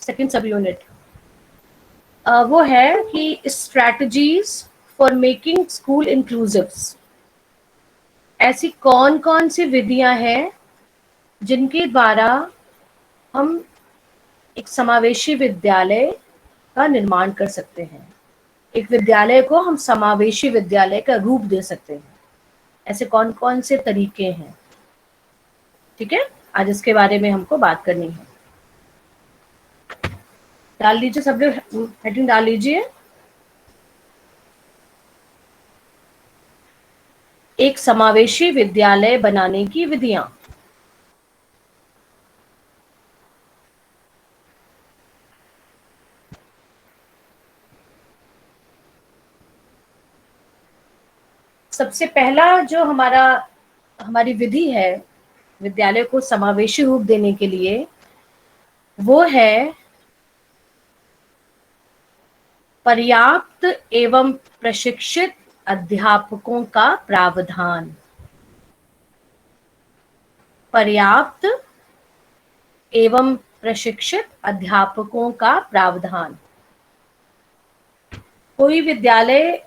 Second सब unit वो है कि strategies for making school inclusive. ऐसी कौन कौन सी विधियां हैं जिनके द्वारा हम एक समावेशी विद्यालय का निर्माण कर सकते हैं, एक विद्यालय को हम समावेशी विद्यालय का रूप दे सकते हैं। ऐसे कौन कौन से तरीके हैं, ठीक है, आज इसके बारे में हमको बात करनी है। डाल लीजिए, सब लोग हेडिंग डाल लीजिए। एक समावेशी विद्यालय बनाने की विधियां। सबसे पहला जो हमारी विधि है विद्यालय को समावेशी रूप देने के लिए, वो है पर्याप्त एवं प्रशिक्षित अध्यापकों का प्रावधान। पर्याप्त एवं प्रशिक्षित अध्यापकों का प्रावधान। कोई विद्यालय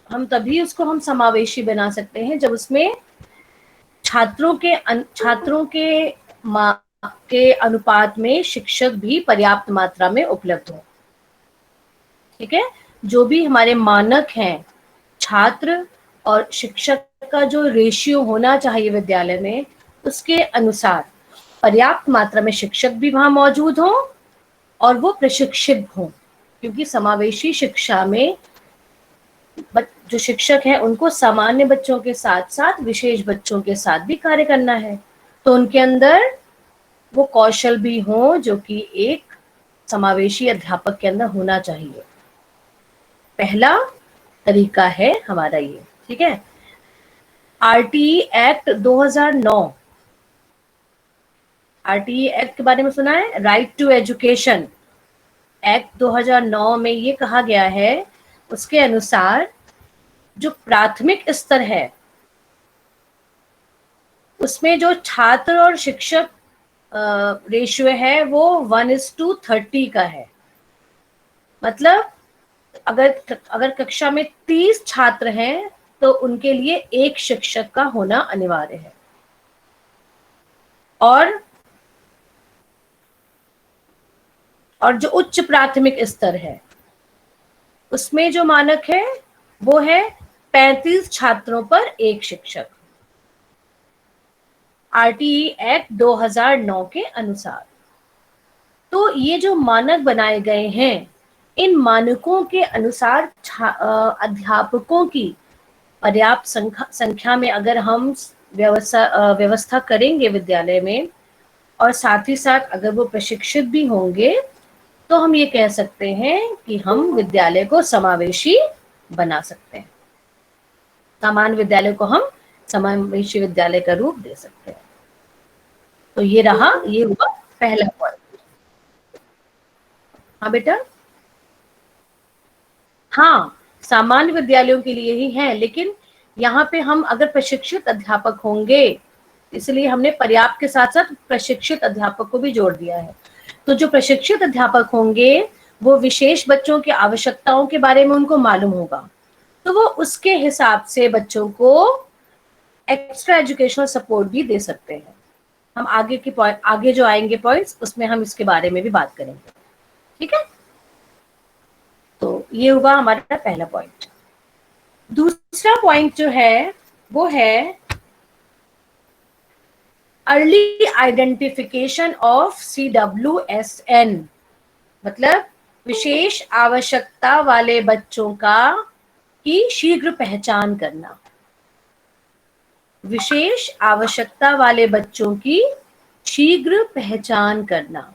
हम तभी उसको हम समावेशी बना सकते हैं जब उसमें छात्रों के अनुपात में शिक्षक भी पर्याप्त मात्रा में उपलब्ध हो। ठीक है, जो भी हमारे मानक हैं, छात्र और शिक्षक का जो रेशियो होना चाहिए विद्यालय में, उसके अनुसार पर्याप्त मात्रा में शिक्षक भी वहां मौजूद हों और वो प्रशिक्षित हों, क्योंकि समावेशी शिक्षा में जो शिक्षक हैं उनको सामान्य बच्चों के साथ साथ विशेष बच्चों के साथ भी कार्य करना है, तो उनके अंदर वो कौशल भी हो जो कि एक समावेशी अध्यापक के अंदर होना चाहिए। पहला तरीका है हमारा ये, ठीक है। आरटीई एक्ट 2009, आरटीई एक्ट के बारे में सुना है, राइट टू एजुकेशन एक्ट 2009 में ये कहा गया है, उसके अनुसार जो प्राथमिक स्तर है उसमें जो छात्र और शिक्षक रेशियो है वो 1:30 का है। मतलब अगर कक्षा में 30 छात्र हैं तो उनके लिए एक शिक्षक का होना अनिवार्य है। और जो उच्च प्राथमिक स्तर है उसमें जो मानक है वो है 35 छात्रों पर एक शिक्षक, आरटीई एक्ट 2009 के अनुसार। तो ये जो मानक बनाए गए हैं, इन मानकों के अनुसार अध्यापकों की पर्याप्त संख्या में अगर हम व्यवस्था करेंगे विद्यालय में, और साथ ही साथ अगर वो प्रशिक्षित भी होंगे, तो हम ये कह सकते हैं कि हम विद्यालय को समावेशी बना सकते हैं। सामान्य विद्यालय को हम समावेशी विद्यालय का रूप दे सकते हैं। तो ये हुआ पहला पॉइंट। हाँ बेटा, हाँ, सामान्य विद्यालयों के लिए ही है, लेकिन यहाँ पे हम अगर प्रशिक्षित अध्यापक होंगे, इसलिए हमने पर्याप्त के साथ साथ प्रशिक्षित अध्यापक को भी जोड़ दिया है। तो जो प्रशिक्षित अध्यापक होंगे वो विशेष बच्चों की आवश्यकताओं के बारे में उनको मालूम होगा, तो वो उसके हिसाब से बच्चों को एक्स्ट्रा एजुकेशनल सपोर्ट भी दे सकते हैं। हम आगे जो आएंगे पॉइंट्स उसमें हम इसके बारे में भी बात करेंगे, ठीक है। तो ये हुआ हमारा पहला पॉइंट। दूसरा पॉइंट जो है वो है अर्ली आइडेंटिफिकेशन ऑफ CWSN, मतलब विशेष आवश्यकता वाले बच्चों की शीघ्र पहचान करना। विशेष आवश्यकता वाले बच्चों की शीघ्र पहचान करना।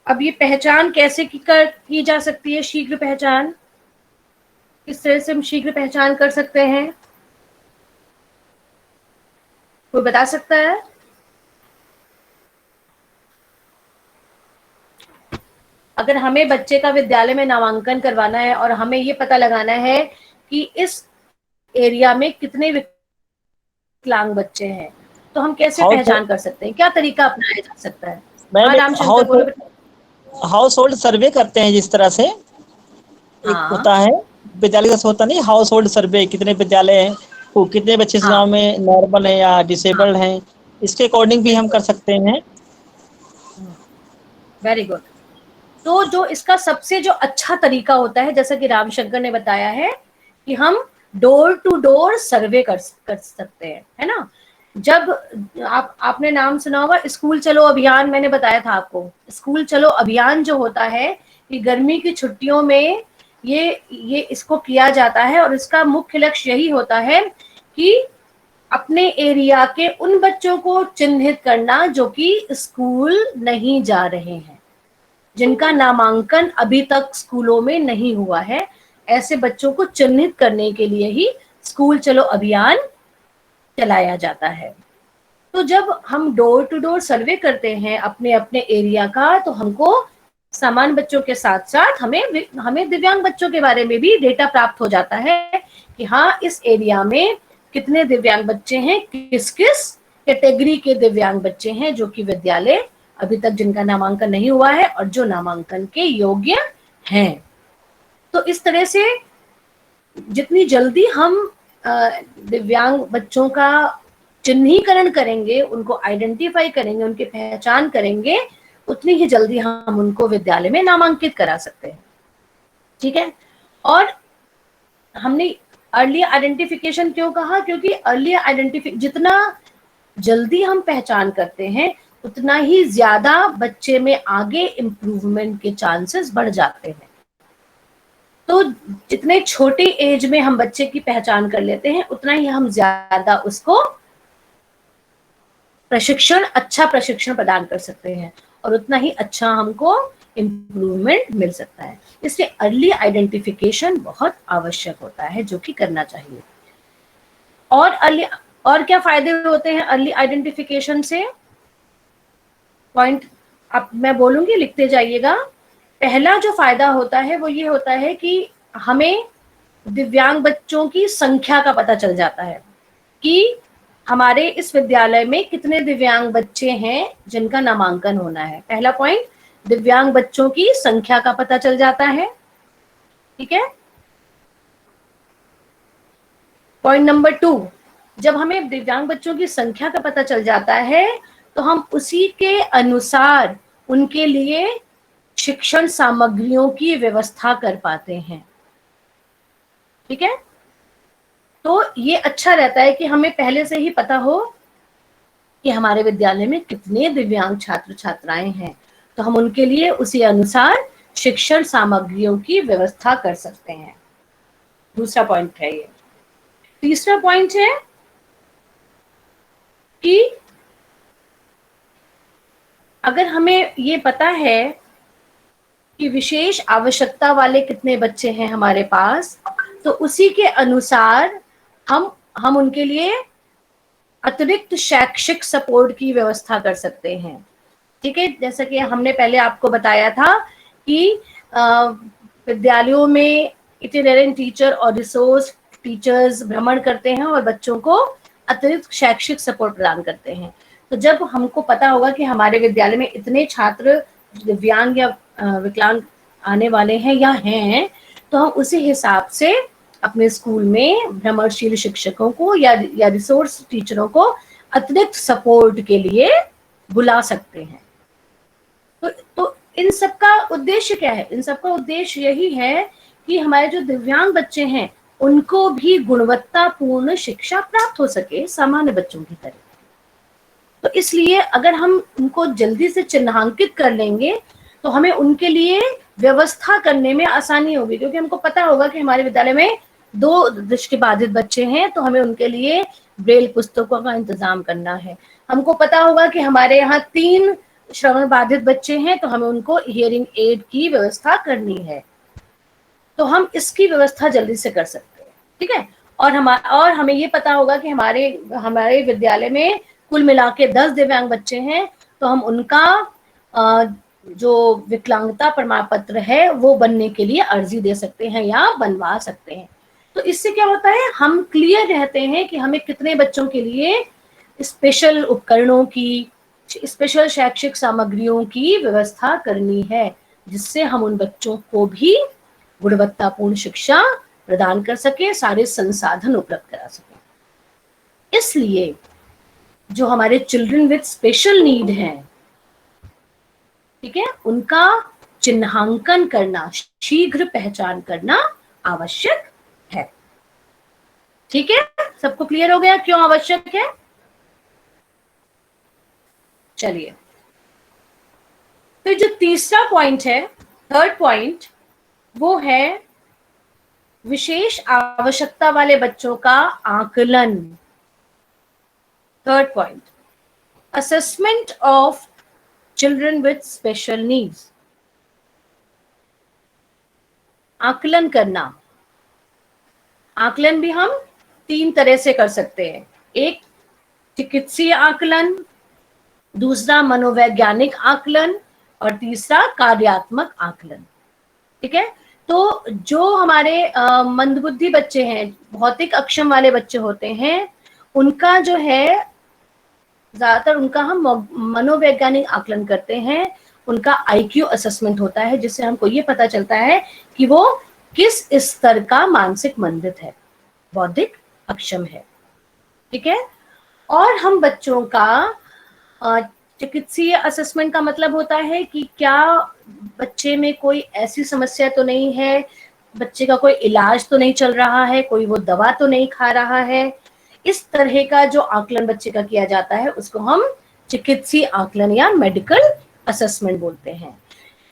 अब ये पहचान कैसे की जा सकती है? शीघ्र पहचान किस तरह से हम शीघ्र पहचान कर सकते हैं, कोई बता सकता है? अगर हमें बच्चे का विद्यालय में नामांकन करवाना है और हमें ये पता लगाना है कि इस एरिया में कितने विकलांग बच्चे हैं, तो हम कैसे पहचान कर सकते हैं? क्या तरीका अपनाया जा सकता है? हाँ मैम एक रामशंकर बोलो बेटा। हाउस होल्ड सर्वे करते हैं जिस तरह से, एक हाँ होता है विद्यालय का होता नहीं, हाउस होल्ड सर्वे, कितने विद्यालय हैं, वो कितने बच्चे इस गांव हाँ में नॉर्मल है या हाँ डिसेबल्ड हैं, इसके अकॉर्डिंग भी हम बिल्कुल, कर सकते हैं। Very good. तो जो इसका सबसे जो अच्छा तरीका होता है, जैसा कि रामशंकर ने बताया है, कि हम डोर टू डोर सर्वे कर सकते हैं, है ना। जब आपने नाम सुना होगा स्कूल चलो अभियान, मैंने बताया था आपको, स्कूल चलो अभियान जो होता है कि गर्मी की छुट्टियों में ये इसको किया जाता है, और इसका मुख्य लक्ष्य यही होता है कि अपने एरिया के उन बच्चों को चिन्हित करना जो कि स्कूल नहीं जा रहे हैं, जिनका नामांकन अभी तक स्कूलों में नहीं हुआ है, ऐसे बच्चों को चिन्हित करने के लिए ही स्कूल चलो अभियान चलाया जाता है। तो जब हम डोर टू डोर सर्वे करते हैं अपने अपने एरिया का, तो हमको सामान्य बच्चों के साथ साथ हमें दिव्यांग बच्चों के बारे में भी डेटा प्राप्त हो जाता है कि हाँ इस एरिया में कितने दिव्यांग बच्चे हैं, किस किस कैटेगरी के दिव्यांग बच्चे हैं जो कि विद्यालय अभी तक जिनका नामांकन नहीं हुआ है और जो नामांकन के योग्य हैं। तो इस तरह से जितनी जल्दी हम दिव्यांग बच्चों का चिन्हीकरण करेंगे, उनको आइडेंटिफाई करेंगे, उनकी पहचान करेंगे, उतनी ही जल्दी हम उनको विद्यालय में नामांकित करा सकते हैं। ठीक है। और हमने अर्ली आइडेंटिफिकेशन क्यों कहा, क्योंकि अर्ली आइडेंटिफिकेशन जितना जल्दी हम पहचान करते हैं, उतना ही ज्यादा बच्चे में आगे इम्प्रूवमेंट के चांसेस बढ़ जाते हैं। तो जितने छोटे एज में हम बच्चे की पहचान कर लेते हैं, उतना ही हम ज्यादा उसको अच्छा प्रशिक्षण प्रदान कर सकते हैं, और उतना ही अच्छा हमको इम्प्रूवमेंट मिल सकता है। इसलिए अर्ली आइडेंटिफिकेशन बहुत आवश्यक होता है, जो कि करना चाहिए। और क्या फायदे होते हैं अर्ली आइडेंटिफिकेशन से? पॉइंट अब मैं बोलूंगी, लिखते जाइएगा। पहला जो फायदा होता है वो ये होता है कि हमें दिव्यांग बच्चों की संख्या का पता चल जाता है कि हमारे इस विद्यालय में कितने दिव्यांग बच्चे हैं जिनका नामांकन होना है। पहला पॉइंट, दिव्यांग बच्चों की संख्या का पता चल जाता है। ठीक है। पॉइंट नंबर 2, जब हमें दिव्यांग बच्चों की संख्या का पता चल जाता है, तो हम उसी के अनुसार उनके लिए शिक्षण सामग्रियों की व्यवस्था कर पाते हैं। ठीक है। तो ये अच्छा रहता है कि हमें पहले से ही पता हो कि हमारे विद्यालय में कितने दिव्यांग छात्र छात्राएं हैं, तो हम उनके लिए उसी अनुसार शिक्षण सामग्रियों की व्यवस्था कर सकते हैं। दूसरा पॉइंट है ये। तीसरा पॉइंट है कि अगर हमें ये पता है कि विशेष आवश्यकता वाले कितने बच्चे हैं हमारे पास, तो उसी के अनुसार हम उनके लिए अतिरिक्त शैक्षिक सपोर्ट की व्यवस्था कर सकते हैं। ठीक है। जैसा कि हमने पहले आपको बताया था कि विद्यालयों में इटिनरेंट टीचर और रिसोर्स टीचर्स भ्रमण करते हैं और बच्चों को अतिरिक्त शैक्षिक सपोर्ट प्रदान करते हैं। तो जब हमको पता होगा कि हमारे विद्यालय में इतने छात्र दिव्यांग या विकलांग आने वाले हैं या हैं, तो हम उसी हिसाब से अपने स्कूल में भ्रमणशील शिक्षकों को या रिसोर्स टीचरों को अतिरिक्त सपोर्ट के लिए बुला सकते हैं। तो इन सब का उद्देश्य क्या है? इन सब का उद्देश्य यही है कि हमारे जो दिव्यांग बच्चे हैं उनको भी गुणवत्तापूर्ण शिक्षा प्राप्त हो सके सामान्य बच्चों की तरह। तो इसलिए अगर हम उनको जल्दी से चिन्हांकित कर लेंगे, तो हमें उनके लिए व्यवस्था करने में आसानी होगी, क्योंकि हमको पता होगा कि हमारे विद्यालय में 2 दृष्टिबाधित बच्चे हैं, तो हमें उनके लिए ब्रेल पुस्तकों का इंतजाम करना है। हमको पता होगा कि हमारे यहाँ 3 श्रवण बाधित बच्चे हैं, तो हमें उनको हियरिंग एड की व्यवस्था करनी है। तो हम इसकी व्यवस्था जल्दी से कर सकते हैं। ठीक है। और हमें ये पता होगा कि हमारे विद्यालय में कुल मिला के 10 दिव्यांग बच्चे हैं, तो हम उनका जो विकलांगता प्रमाण पत्र है वो बनने के लिए अर्जी दे सकते हैं या बनवा सकते हैं। तो इससे क्या होता है, हम क्लियर रहते हैं कि हमें कितने बच्चों के लिए स्पेशल उपकरणों की स्पेशल शैक्षिक सामग्रियों की व्यवस्था करनी है, जिससे हम उन बच्चों को भी गुणवत्तापूर्ण शिक्षा प्रदान कर सके, सारे संसाधन उपलब्ध करा सके। इसलिए जो हमारे चिल्ड्रन विद स्पेशल नीड हैं, ठीक है, उनका चिन्हांकन करना, शीघ्र पहचान करना आवश्यक है। ठीक है, सबको क्लियर हो गया क्यों आवश्यक है? चलिए, फिर जो तीसरा पॉइंट है, थर्ड पॉइंट, वो है विशेष आवश्यकता वाले बच्चों का आकलन। Third point, assessment of children with special needs. आकलन करना, आकलन भी हम 3 तरह से कर सकते हैं। एक चिकित्सीय आकलन, दूसरा मनोवैज्ञानिक आकलन, और तीसरा कार्यात्मक आकलन। ठीक है, तो जो हमारे मंदबुद्धि बच्चे हैं, भौतिक अक्षम वाले बच्चे होते हैं, उनका जो है ज्यादातर उनका हम मनोवैज्ञानिक आकलन करते हैं। उनका आईक्यू असेसमेंट होता है, जिससे हमको ये पता चलता है कि वो किस स्तर का मानसिक मंदित है, बौद्धिक अक्षम है। ठीक है, और हम बच्चों का चिकित्सीय असेसमेंट का मतलब होता है कि क्या बच्चे में कोई ऐसी समस्या तो नहीं है, बच्चे का कोई इलाज तो नहीं चल रहा है, कोई वो दवा तो नहीं खा रहा है। इस तरह का जो आकलन बच्चे का किया जाता है, उसको हम चिकित्सीय आकलन या मेडिकल असेसमेंट बोलते हैं।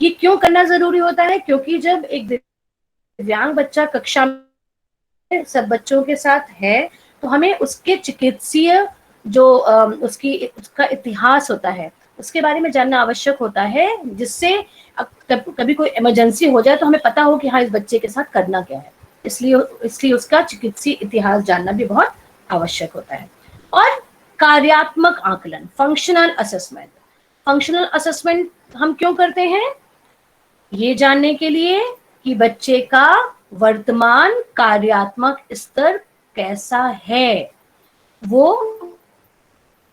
ये क्यों करना जरूरी होता है? क्योंकि जब एक दिव्यांग बच्चा कक्षा में सब बच्चों के साथ है, तो हमें उसके चिकित्सीय जो उसका इतिहास होता है, उसके बारे में जानना आवश्यक होता है, जिससे कभी कोई इमरजेंसी हो जाए तो हमें पता हो कि हाँ, इस बच्चे के साथ करना क्या है। इसलिए उसका चिकित्सीय इतिहास जानना भी बहुत आवश्यक होता है। और कार्यात्मक आकलन, फंक्शनल असेसमेंट। फंक्शनल असेसमेंट हम क्यों करते हैं? ये जानने के लिए कि बच्चे का वर्तमान कार्यात्मक स्तर कैसा है, वो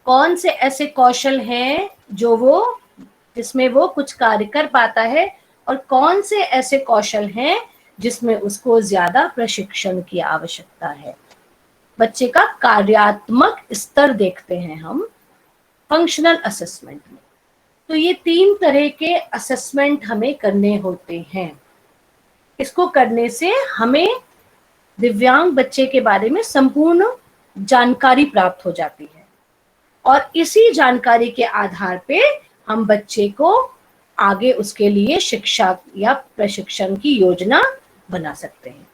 कौन से ऐसे कौशल हैं जिसमें वो कुछ कार्य कर पाता है, और कौन से ऐसे कौशल हैं जिसमें उसको ज्यादा प्रशिक्षण की आवश्यकता है। बच्चे का कार्यात्मक स्तर देखते हैं हम फंक्शनल असेसमेंट में। तो ये 3 तरह के असेसमेंट हमें करने होते हैं। इसको करने से हमें दिव्यांग बच्चे के बारे में संपूर्ण जानकारी प्राप्त हो जाती है, और इसी जानकारी के आधार पे हम बच्चे को आगे उसके लिए शिक्षा या प्रशिक्षण की योजना बना सकते हैं।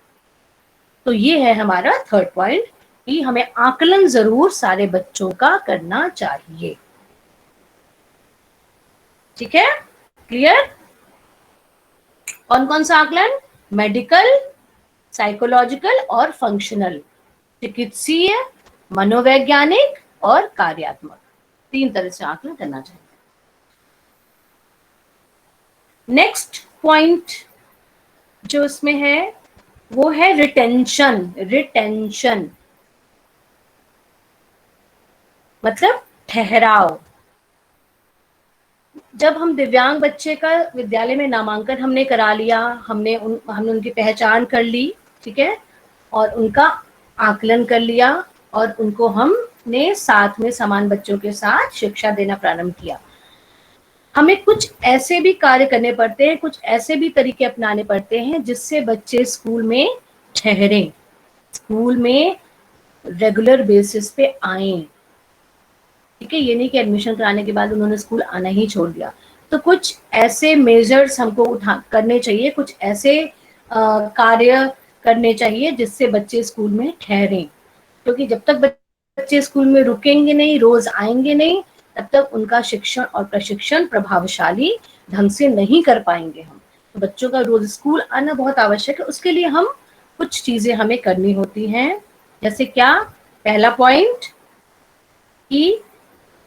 तो ये है हमारा थर्ड पॉइंट कि हमें आकलन जरूर सारे बच्चों का करना चाहिए। ठीक है, क्लियर? कौन कौन सा आकलन? मेडिकल, साइकोलॉजिकल और फंक्शनल, चिकित्सीय, मनोवैज्ञानिक और कार्यात्मक, 3 तरह से आकलन करना चाहिए। नेक्स्ट पॉइंट जो इसमें है वो है रिटेंशन। रिटेंशन मतलब ठहराव। जब हम दिव्यांग बच्चे का विद्यालय में नामांकन हमने करा लिया, हमने उनकी पहचान कर ली, ठीक है, और उनका आकलन कर लिया, और उनको हमने साथ में समान बच्चों के साथ शिक्षा देना प्रारंभ किया। हमें कुछ ऐसे भी कार्य करने पड़ते हैं, कुछ ऐसे भी तरीके अपनाने पड़ते हैं जिससे बच्चे स्कूल में ठहरें, स्कूल में रेगुलर बेसिस पे आए। ठीक है, ये नहीं कि एडमिशन कराने के बाद उन्होंने स्कूल आना ही छोड़ दिया। तो कुछ ऐसे मेजर्स हमको करने चाहिए, कुछ ऐसे कार्य करने चाहिए जिससे बच्चे स्कूल में ठहरें, क्योंकि जब तक बच्चे स्कूल में रुकेंगे नहीं, रोज आएंगे नहीं, तब तक उनका शिक्षण और प्रशिक्षण प्रभावशाली ढंग से नहीं कर पाएंगे हम। तो बच्चों का रोज स्कूल आना बहुत आवश्यक है। उसके लिए हम कुछ चीजें हमें करनी होती हैं, जैसे क्या? पहला पॉइंट कि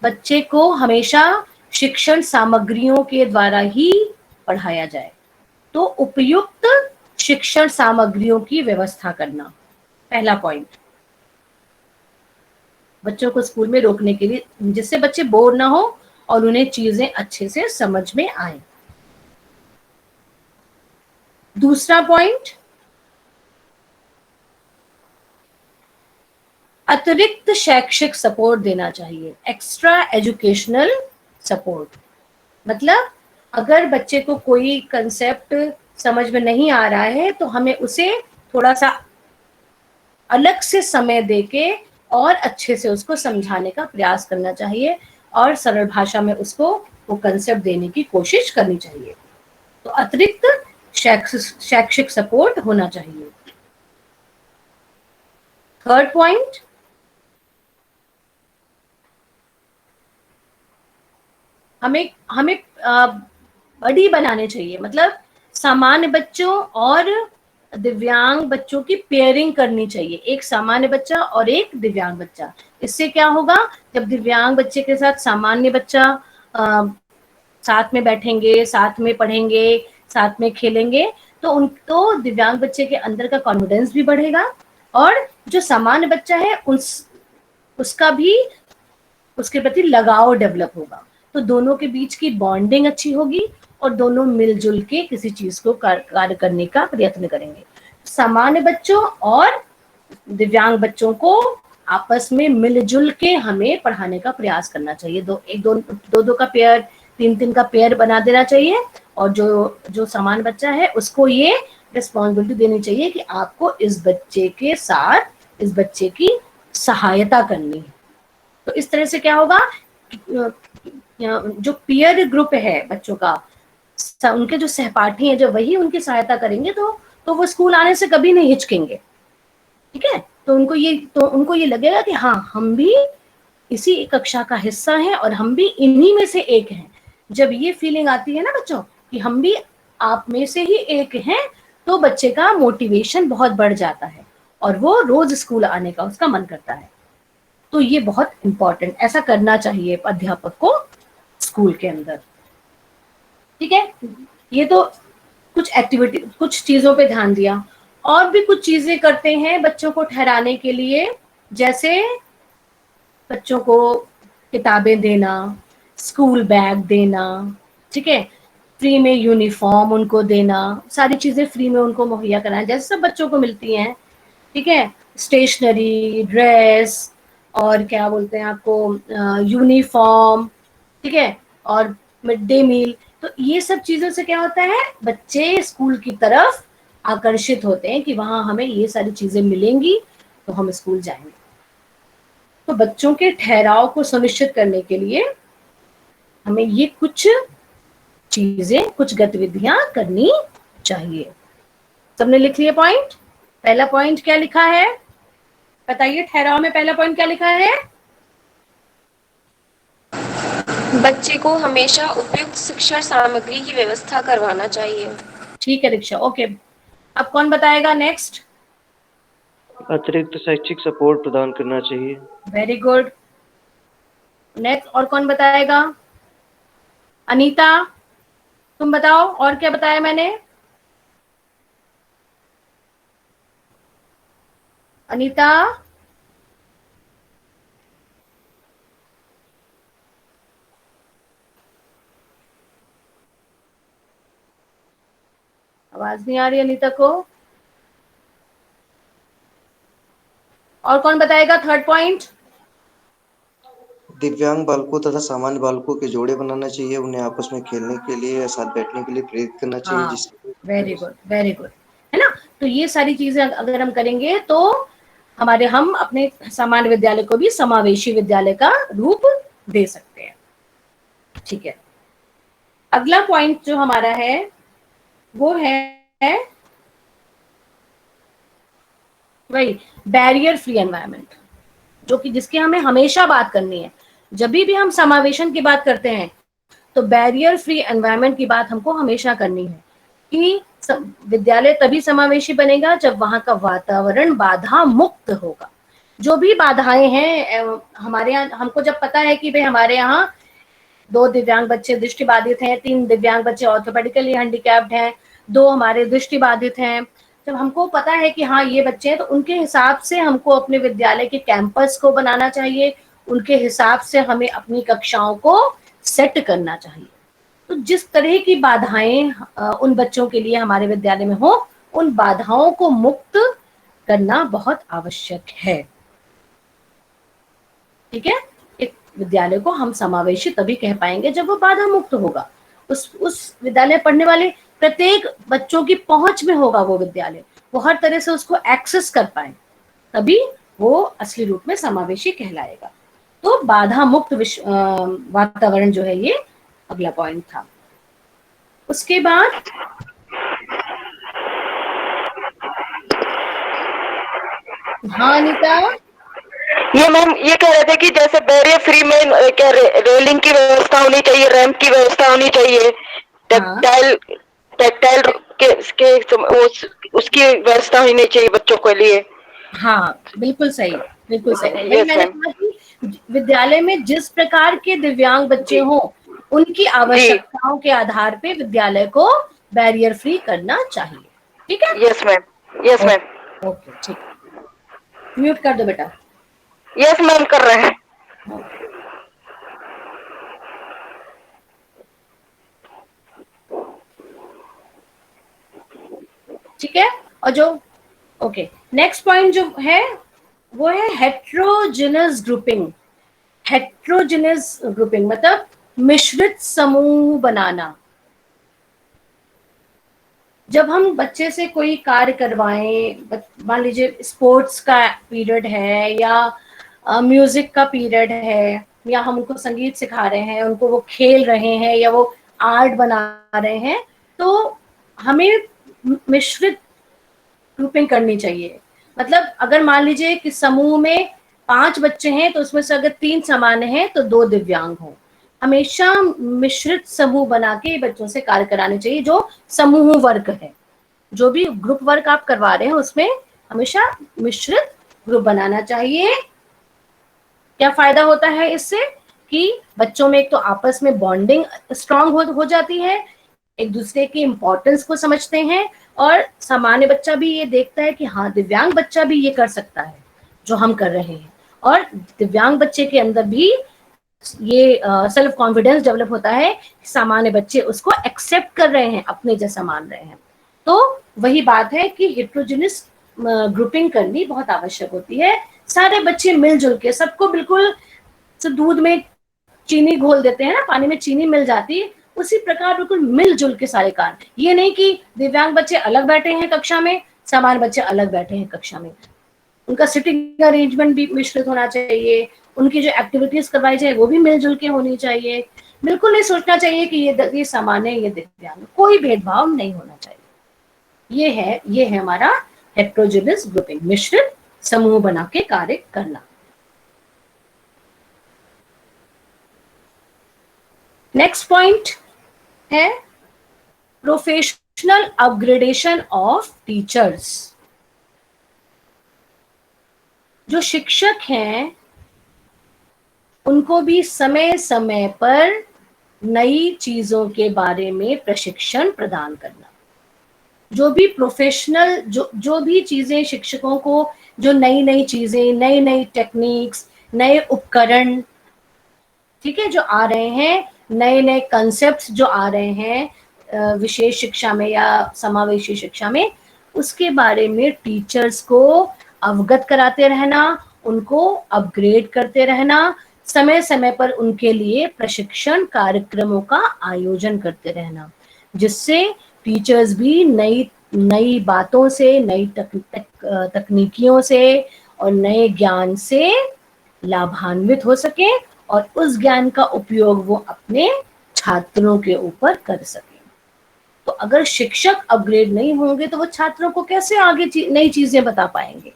बच्चे को हमेशा शिक्षण सामग्रियों के द्वारा ही पढ़ाया जाए, तो उपयुक्त शिक्षण सामग्रियों की व्यवस्था करना पहला पॉइंट। बच्चों को स्कूल में रोकने के लिए, जिससे बच्चे बोर ना हो और उन्हें चीजें अच्छे से समझ में आए। दूसरा पॉइंट, अतिरिक्त शैक्षिक सपोर्ट देना चाहिए, एक्स्ट्रा एजुकेशनल सपोर्ट। मतलब अगर बच्चे को कोई कंसेप्ट समझ में नहीं आ रहा है तो हमें उसे थोड़ा सा अलग से समय देके और अच्छे से उसको समझाने का प्रयास करना चाहिए और सरल भाषा में उसको वो कंसेप्ट देने की कोशिश करनी चाहिए। तो अतिरिक्त शैक्षिक सपोर्ट होना चाहिए। थर्ड पॉइंट, हमें हमें बड़ी बनाने चाहिए, मतलब सामान्य बच्चों और दिव्यांग बच्चों की पेयरिंग करनी चाहिए, एक सामान्य बच्चा और एक दिव्यांग बच्चा। इससे क्या होगा, जब दिव्यांग बच्चे के साथ सामान्य बच्चा साथ में बैठेंगे, साथ में पढ़ेंगे, साथ में खेलेंगे, तो उनको दिव्यांग बच्चे के अंदर का कॉन्फिडेंस भी बढ़ेगा और जो सामान्य बच्चा है उसका भी उसके प्रति लगाव डेवलप होगा। तो दोनों के बीच की बॉन्डिंग अच्छी होगी और दोनों मिलजुल के किसी चीज को कार्य करने का प्रयत्न करेंगे। सामान्य बच्चों और दिव्यांग बच्चों को आपस में मिलजुल के हमें पढ़ाने का प्रयास करना चाहिए। दो का पेयर, तीन का पेयर बना देना चाहिए और जो सामान्य बच्चा है उसको ये रिस्पॉन्सिबिलिटी देनी चाहिए कि आपको इस बच्चे के साथ इस बच्चे की सहायता करनी है। तो इस तरह से क्या होगा, जो पीयर ग्रुप है बच्चों का, उनके जो सहपाठी हैं, जब वही उनकी सहायता करेंगे तो वो स्कूल आने से कभी नहीं हिचकेंगे। ठीक है, तो उनको ये लगेगा कि हाँ, हम भी इसी कक्षा का हिस्सा हैं और हम भी इन्हीं में से एक हैं। जब ये फीलिंग आती है ना बच्चों कि हम भी आप में से ही एक हैं, तो बच्चे का मोटिवेशन बहुत बढ़ जाता है और वो रोज स्कूल आने का उसका मन करता है। तो ये बहुत इंपॉर्टेंट, ऐसा करना चाहिए अध्यापक को स्कूल के अंदर। ठीक है, ये तो कुछ एक्टिविटी, कुछ चीजों पे ध्यान दिया। और भी कुछ चीजें करते हैं बच्चों को ठहराने के लिए, जैसे बच्चों को किताबें देना, स्कूल बैग देना, ठीक है, फ्री में यूनिफॉर्म उनको देना, सारी चीजें फ्री में उनको मुहैया कराना जैसे सब बच्चों को मिलती हैं। ठीक है, स्टेशनरी, ड्रेस और क्या बोलते हैं आपको, यूनिफॉर्म, ठीक है, और मिड डे मील। तो ये सब चीजों से क्या होता है, बच्चे स्कूल की तरफ आकर्षित होते हैं कि वहां हमें ये सारी चीजें मिलेंगी तो हम स्कूल जाएंगे। तो बच्चों के ठहराव को सुनिश्चित करने के लिए हमें ये कुछ चीजें, कुछ गतिविधियां करनी चाहिए। सबने लिख लिया पॉइंट? पहला पॉइंट क्या लिखा है बताइए, ठहराव में पहला पॉइंट क्या लिखा है? बच्चे को हमेशा उपयुक्त शिक्षा सामग्री की व्यवस्था करवाना चाहिए। ठीक है दीक्षा, ओके। अब कौन बताएगा नेक्स्ट? अतिरिक्त शैक्षिक सपोर्ट प्रदान करना चाहिए। Very good. नेक्स्ट और कौन बताएगा? अनीता, तुम बताओ और क्या बताया मैंने? अनीता, आवाज नहीं आ रही अनीता को। और कौन बताएगा थर्ड पॉइंट? दिव्यांग बालकों तथा सामान्य बालकों के जोड़े बनाना चाहिए, उन्हें आपस में खेलने के लिए या साथ बैठने के लिए प्रेरित करना चाहिए, हाँ, जिससे वेरी गुड, वेरी गुड, है ना। तो ये सारी चीजें अगर हम करेंगे तो हम अपने सामान्य विद्यालय को भी समावेशी विद्यालय का रूप दे सकते हैं। ठीक है, अगला पॉइंट जो हमारा है वो है वही बैरियर फ्री एनवायरनमेंट, जो कि जिसकी हमें हमेशा बात करनी है। जब भी हम समावेशन की बात करते हैं तो बैरियर फ्री एनवायरनमेंट की बात हमको हमेशा करनी है कि विद्यालय तभी समावेशी बनेगा जब वहां का वातावरण बाधा मुक्त होगा। जो भी बाधाएं हैं हमारे यहाँ, हमको जब पता है कि भाई हमारे यहाँ 2 दिव्यांग बच्चे दृष्टिबाधित हैं, 3 दिव्यांग बच्चे ऑर्थोपेडिकली हैंडीकैप्ड हैं, 2 हमारे दृष्टिबाधित हैं, जब हमको पता है कि हाँ ये बच्चे हैं, तो उनके हिसाब से हमको अपने विद्यालय के कैंपस को बनाना चाहिए, उनके हिसाब से हमें अपनी कक्षाओं को सेट करना चाहिए। तो जिस तरह की बाधाएं उन बच्चों के लिए हमारे विद्यालय में हो, उन बाधाओं को मुक्त करना बहुत आवश्यक है। ठीक है, एक विद्यालय को हम समावेशी तभी कह पाएंगे जब वो बाधा मुक्त होगा। उस विद्यालय पढ़ने वाले प्रत्येक बच्चों की पहुंच में होगा वो विद्यालय, वो हर तरह से उसको एक्सेस कर पाए, तभी वो असली रूप में समावेशी कहलाएगा। तो बाधा मुक्त वातावरण जो है, ये अगला पॉइंट था। उसके बाद हाँ अनीता, ये मैम ये कह रहे थे कि जैसे बैरियर फ्री में क्या रेलिंग की व्यवस्था होनी चाहिए, रैंप की व्यवस्था होनी चाहिए, हाँ टेक्टाइल उसकी व्यवस्था होनी चाहिए बच्चों के लिए। हाँ, बिल्कुल सही, बिल्कुल सही। वही यस मैंने मैम। कहा कि विद्यालय में जिस प्रकार के दिव्यांग बच्चे हों, उनकी जी आवश्यकताओं के आधार पे विद्यालय को बैरियर फ्री करना चाहिए। ठीक है, yes ma'am. Yes ma'am. Okay ठीक, म्यूट कर दो बेटा। यस मैम कर रहे हैं। ठीक है, और जो ओके नेक्स्ट पॉइंट जो है वो है हेट्रोजेनस ग्रुपिंग। हेट्रोजेनस ग्रुपिंग मतलब मिश्रित समूह बनाना। जब हम बच्चे से कोई कार्य करवाएं, मान लीजिए स्पोर्ट्स का पीरियड है या म्यूजिक का पीरियड है, या हम उनको संगीत सिखा रहे हैं, उनको वो खेल रहे हैं या वो आर्ट बना रहे हैं, तो हमें मिश्रित ग्रुपिंग करनी चाहिए। मतलब अगर मान लीजिए कि समूह में 5 बच्चे हैं, तो उसमें से अगर 3 सामान्य हैं तो 2 दिव्यांग हों। हमेशा मिश्रित समूह बना के बच्चों से कार्य कराने चाहिए। जो समूह वर्क है, जो भी ग्रुप वर्क आप करवा रहे हैं, उसमें हमेशा मिश्रित ग्रुप बनाना चाहिए। क्या फायदा होता है इससे कि बच्चों में एक तो आपस में बॉन्डिंग स्ट्रांग हो जाती है, एक दूसरे की इम्पोर्टेंस को समझते हैं, और सामान्य बच्चा भी ये देखता है कि हाँ, दिव्यांग बच्चा भी ये कर सकता है जो हम कर रहे हैं, और दिव्यांग बच्चे के अंदर भी ये सेल्फ कॉन्फिडेंस डेवलप होता है, सामान्य बच्चे उसको एक्सेप्ट कर रहे हैं, अपने जैसा मान रहे हैं। तो वही बात है कि हेट्रोजेनियस ग्रुपिंग करनी बहुत आवश्यक होती है। सारे बच्चे मिलजुल के, सबको बिल्कुल दूध में चीनी घोल देते हैं ना, पानी में चीनी मिल जाती है, उसी प्रकार बिल्कुल मिलजुल के सारे कार्य। ये नहीं कि दिव्यांग बच्चे अलग बैठे हैं कक्षा में, सामान्य बच्चे अलग बैठे हैं कक्षा में। उनका सिटिंग अरेंजमेंट भी मिश्रित होना चाहिए, उनकी जो एक्टिविटीज करवाई जाए वो भी मिलजुल के होनी चाहिए। बिल्कुल नहीं सोचना चाहिए कि ये सामान्य, ये दिव्यांग, कोई भेदभाव नहीं होना चाहिए। ये है हमारा हेट्रोजेनियस ग्रुपिंग, मिश्रित समूह बना के कार्य करना। नेक्स्ट पॉइंट है प्रोफेशनल अपग्रेडेशन ऑफ टीचर्स। जो शिक्षक हैं उनको भी समय समय पर नई चीजों के बारे में प्रशिक्षण प्रदान करना। जो भी प्रोफेशनल जो भी चीजें शिक्षकों को, जो नई चीजें, नई टेक्निक्स, नए उपकरण, ठीक है, जो आ रहे हैं, नए कंसेप्ट्स जो आ रहे हैं विशेष शिक्षा में या समावेशी शिक्षा में, उसके बारे में टीचर्स को अवगत कराते रहना, उनको अपग्रेड करते रहना, समय समय पर उनके लिए प्रशिक्षण कार्यक्रमों का आयोजन करते रहना, जिससे टीचर्स भी नई बातों से, नई तकनीकियों से और नए ज्ञान से लाभान्वित हो सके, और उस ज्ञान का उपयोग वो अपने छात्रों के ऊपर कर सके। तो अगर शिक्षक अपग्रेड नहीं होंगे तो वो छात्रों को कैसे आगे नई चीजें बता पाएंगे।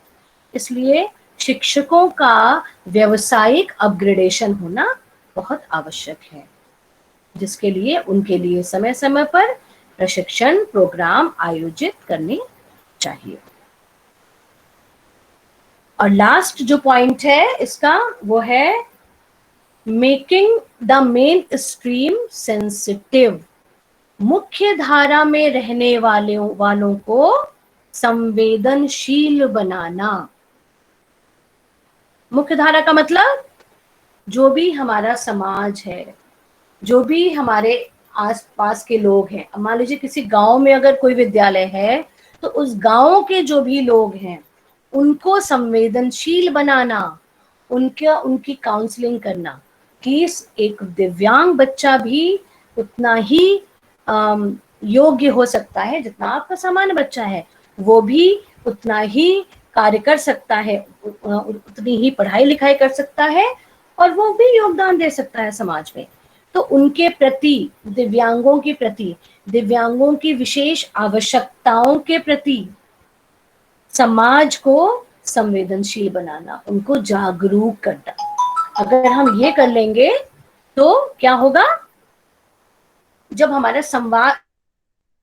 इसलिए शिक्षकों का व्यावसायिक अपग्रेडेशन होना बहुत आवश्यक है, जिसके लिए उनके लिए समय समय पर प्रशिक्षण प्रोग्राम आयोजित करने चाहिए। और लास्ट जो पॉइंट है इसका, वो है making the main stream sensitive. मुख्य धारा में रहने वालों को संवेदनशील बनाना। मुख्य धारा का मतलब जो भी हमारा समाज है, जो भी हमारे आसपास के लोग हैं, मान लीजिए किसी गांव में अगर कोई विद्यालय है तो उस गांव के जो भी लोग हैं उनको संवेदनशील बनाना, उनकी काउंसलिंग करना कि एक दिव्यांग बच्चा भी उतना ही योग्य हो सकता है जितना आपका सामान्य बच्चा है, वो भी उतना ही कार्य कर सकता है, उतनी ही पढ़ाई लिखाई कर सकता है और वो भी योगदान दे सकता है समाज में। तो उनके प्रति, दिव्यांगों के प्रति, दिव्यांगों की विशेष आवश्यकताओं के प्रति समाज को संवेदनशील बनाना, उनको जागरूक करना, अगर हम ये कर लेंगे तो क्या होगा, जब हमारा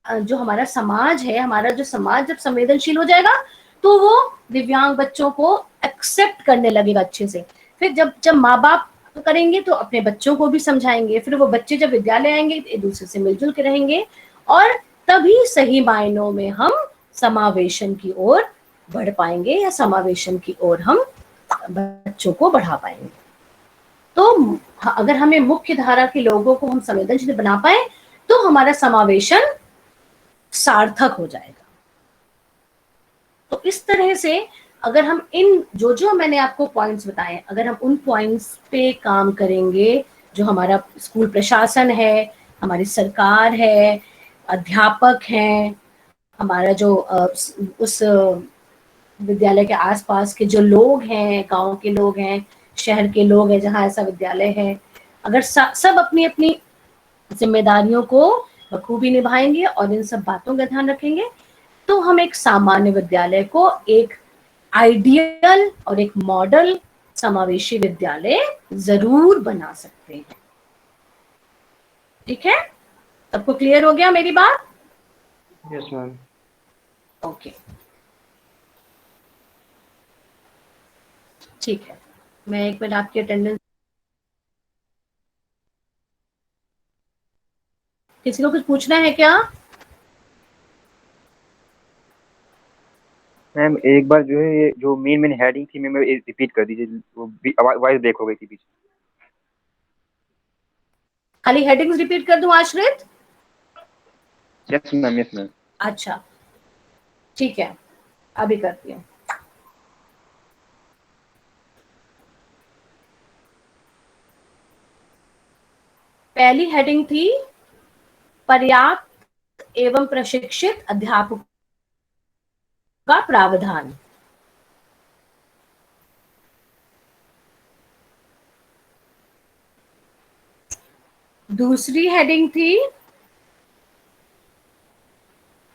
जो हमारा समाज है, हमारा जो समाज जब संवेदनशील हो जाएगा तो वो दिव्यांग बच्चों को एक्सेप्ट करने लगेगा अच्छे से। फिर जब माँ बाप करेंगे तो अपने बच्चों को भी समझाएंगे, फिर वो बच्चे जब विद्यालय आएंगे एक दूसरे से मिलजुल के रहेंगे और तभी सही मायनों में हम समावेशन की ओर बढ़ पाएंगे या समावेशन की ओर हम बच्चों को बढ़ा पाएंगे। तो अगर हमें मुख्य धारा के लोगों को हम संवेदनशील बना पाए तो हमारा समावेशन सार्थक हो जाएगा। तो इस तरह से अगर हम इन जो मैंने आपको पॉइंट्स बताए, अगर हम उन पॉइंट्स पे काम करेंगे, जो हमारा स्कूल प्रशासन है, हमारी सरकार है, अध्यापक हैं, हमारा जो उस विद्यालय के आसपास के जो लोग हैं, गांव के लोग हैं, शहर के लोग हैं जहाँ ऐसा विद्यालय है, अगर सब अपनी अपनी जिम्मेदारियों को बखूबी निभाएंगे और इन सब बातों का ध्यान रखेंगे तो हम एक सामान्य विद्यालय को एक आइडियल और एक मॉडल समावेशी विद्यालय जरूर बना सकते हैं। ठीक है, सबको क्लियर हो गया मेरी बात? Yes ma'am. ओके, ठीक है, मैं एक मिनट आपकी अटेंडेंस, किसी को कुछ पूछना है क्या? मैम एक बार जो है ये जो मेन हेडिंग थी मैम रिपीट कर दीजिए, वो वॉइस ब्रेक हो गई थी बीच। खाली हेडिंग्स रिपीट कर दूं आश्रित? Yes ma'am, yes ma'am. अच्छा ठीक है, अभी करती हूँ। पहली हेडिंग थी पर्याप्त एवं प्रशिक्षित अध्यापकों का प्रावधान। दूसरी हेडिंग थी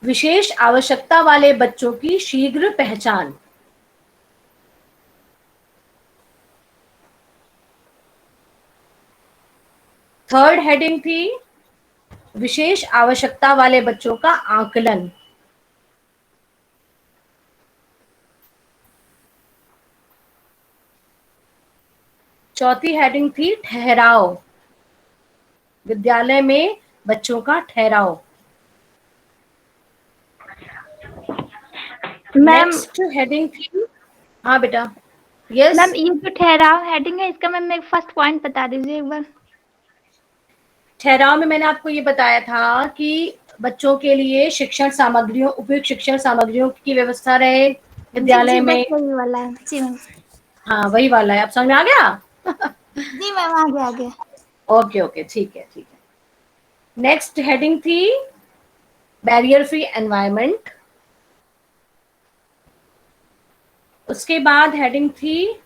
विशेष आवश्यकता वाले बच्चों की शीघ्र पहचान। थर्ड हेडिंग थी विशेष आवश्यकता वाले बच्चों का आकलन। चौथी हेडिंग थी ठहराव, विद्यालय में बच्चों का ठहराव। मैम नेक्स्ट हेडिंग थी, हाँ बेटा, यस मैम ये जो ठहराव हेडिंग है इसका मैम एक फर्स्ट पॉइंट बता दीजिए एक बार। ठहराव में मैंने आपको ये बताया था कि बच्चों के लिए शिक्षण सामग्रियों, उपयुक्त शिक्षण सामग्रियों की व्यवस्था रहे विद्यालय जी, में। बस वही वाला है जी मैम। हाँ वही वाला है, अब समझ में आ गया? जी मैम आ गया, आ गया। ओके ओके, ठीक है ठीक है। नेक्स्ट हेडिंग थी बैरियर फ्री एनवायरनमेंट। उसके बाद हेडिंग थी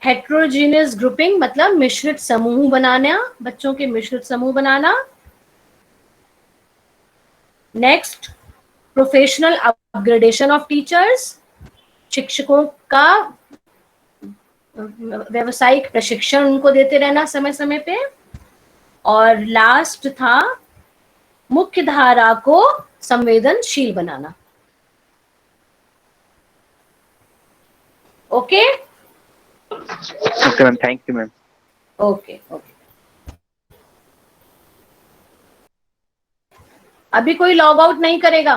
हेट्रोजीनियस ग्रुपिंग, मतलब मिश्रित समूह बनाना, बच्चों के मिश्रित समूह बनाना। Next professional upgradation of teachers, शिक्षकों का व्यावसायिक प्रशिक्षण उनको देते रहना समय समय पे। और लास्ट था मुख्य धारा को संवेदनशील बनाना। Okay okay ma'am, thank you ma'am. Okay okay, अभी कोई लॉग आउट नहीं करेगा?